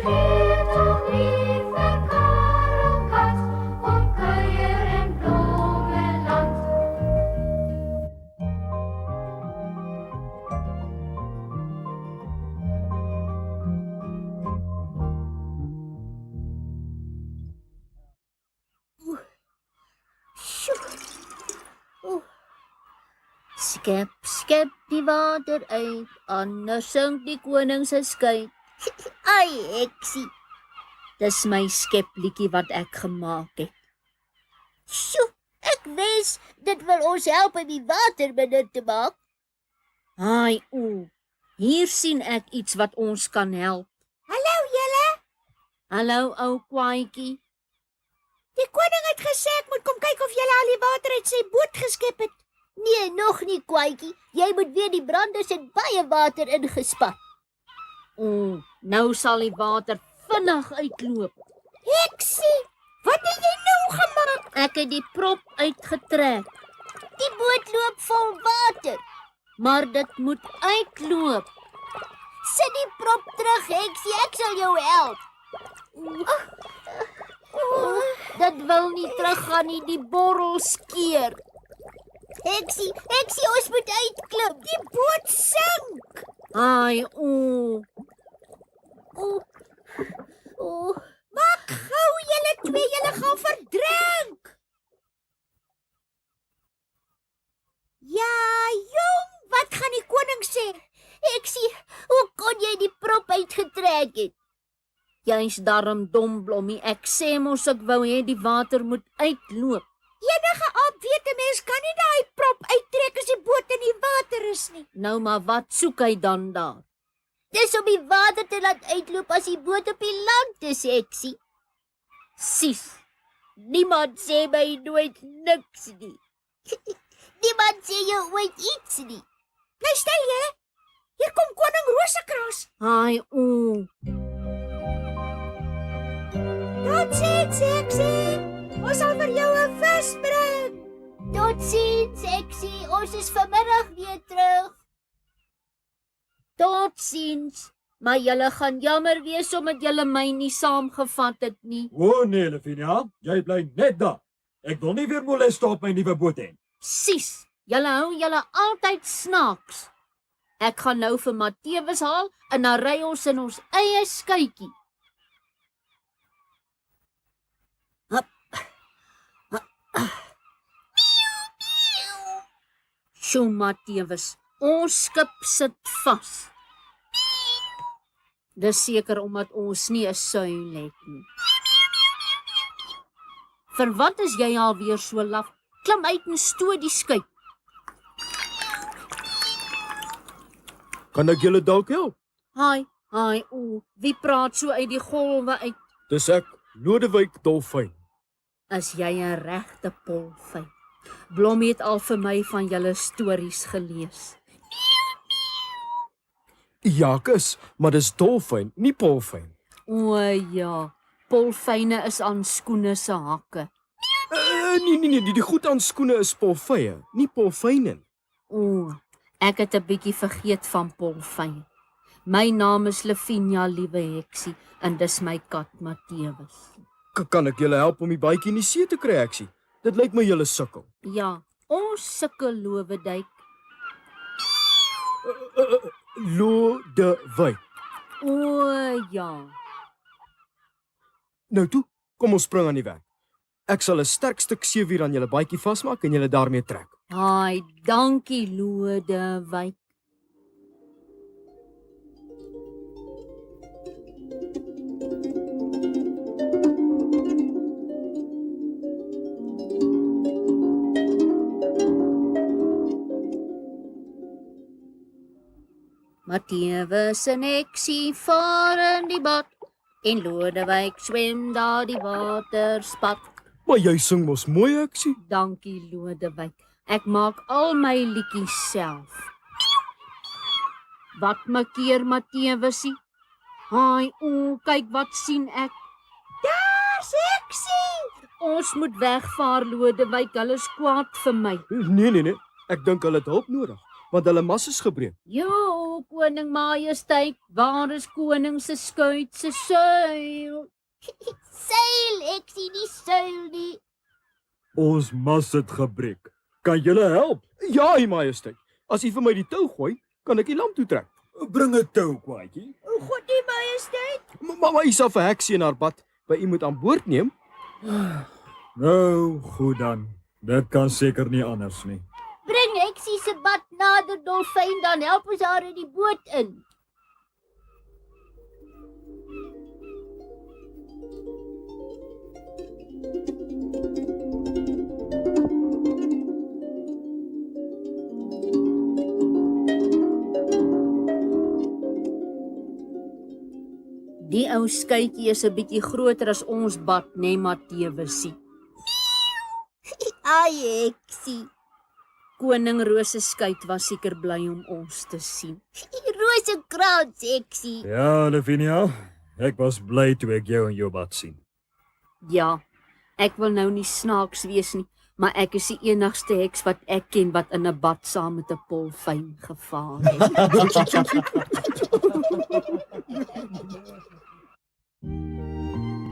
geef toch liever Karelkat om kuier en bloemenland. Skep, skep die water uit, anders sink die koning se skei. Ai, eksie. Dis my skepliedjie wat ek gemaak het. Sjoe, ek wens dit wil ons help om die water minder te maak. Ai, hier sien ek iets wat ons kan help. Hallo julle. Hallo ou kwaaitjie. Die koning het gesê ek moet kom kyk of julle al die water uit sy boot geskep het. Nee, nog nie kwaaitjie. Jy moet weet die branders het baie water ingespat. Nou sal die water vinnig uitloop. Heksie, wat het jy nou gemaak? Ek het die prop uitgetrek. Die boot loop vol water, maar dit moet uitloop. Sit die prop terug, Heksie, ek sal jou help. Dit wil nie teruggaan nie, die borrel skeer. Heksie, ons moet uitklim. Die boot sink. Ai, Maak gou julle twee, julle gaan verdrink. Ja, jong, wat gaan die koning sê? Heksie, hoe kon jy die prop uitgetrek het? Jy's darm dom, Blommie. Ek sê mos ek wou hê die water moet uitloop. Enige aap weet 'n mens kan nie daai prop uittrek as die boot in die water is nie. Nou maar wat soek hy dan daar? Dis om die water te laat uitloop as die boot op die land is, Heksie. Sis, niemand sê my nooit niks nie. Niemand sê jou ooit iets nie. Bly stil jy. Hier kom koning Rosekras. Ai, Totsiens, Heksie. Ons sal vir jou 'n vis bring. Totsiens, Heksie. Ons is vanmiddag weer terug. Totsiens. Maar julle gaan jammer wees omdat julle my nie saamgevat het nie. O nee, Lavinia, jy bly net daar. Ek wil nie weer moleste op my nuwe boot hê. Sis, julle hou julle altyd snaaks. Ek gaan nou vir Matthewes haal en dan ry ons in ons eie skuitjie. Sjoe, Matthewes, ons skip sit vas. Dis seker omdat ons nie 'n suil het nie. Vir wat is jy alweer so laf? Klim uit en stoot die skuit. Kan ek julle dalk help? Hi, wie praat so uit die golwe uit? Dis ek, Lodewyk Dolfyn. Is jy 'n regte polfyn? Blommie het al vir my van julle stories gelees. Ja, ek is, maar dis dolfyn, nie polfyn. O ja, polfyne is aan skoene se hakke. Nee, die goed aan skoene is polvye, nie polfyne. O, ek het 'n bietjie vergeet van polfyn. My naam is Lavinia, liewe Heksie, en dis my kat Matthewes. Kan ek julle help om die bytjie in die see te kry, Heksie? Dit lyk my julle sukkel. Ja, ons sukkel, Lodewyk. Lodewyk. O ja. Nou toe, kom ons spring aan die werk. Ek sal 'n sterk stuk seewier aan julle bytjie vasmaak en julle daarmee trek. Hi, dankie Lodewyk. Matthewes en Heksie vaar in die bad en Lodewyk swem daar die waterspat. Maar jy sing mos mooi, Heksie. Dankie Lodewyk. Ek maak al my liedjies self. Wat maak Matthewesie? Haai, kyk wat sien ek. Daar's Heksie. Ons moet wegvaar, Lodewyk. Hulle is kwaad vir my. Nee. Ek dink hulle het hulp nodig. want hulle mas is gebreek. Jo, koning majesteit, waar is koning se skuit se seil? Seil, ek sien die seil nie. Ons mas het gebreek. Kan julle help? Ja, u majesteit. As u vir my die tou gooi, kan ek die lamp toetrek. Bring 'n tou, kwaadjie. O God, die majesteit. Maar u sal vir heksie in haar bad by u moet aan boord neem. Nou, goed dan. Dit kan seker nie anders nie. Bring Heksie se bad nader dolfyn, dan help ons haar in die boot in. Die ou skuitjie is 'n bietjie groter as ons bad, nee Matewesie. Ai, Heksie. Koning Rose skuit was seker bly om ons te sien. Rosenkrans, Heksie. Ja, Lavinia, ek was bly toe ek jou in jou bad sien. Ja, ek wil nou nie snaaks wees nie, maar ek is die enigste heks wat ek ken wat in 'n bad saam met 'n polfyn gevaar het.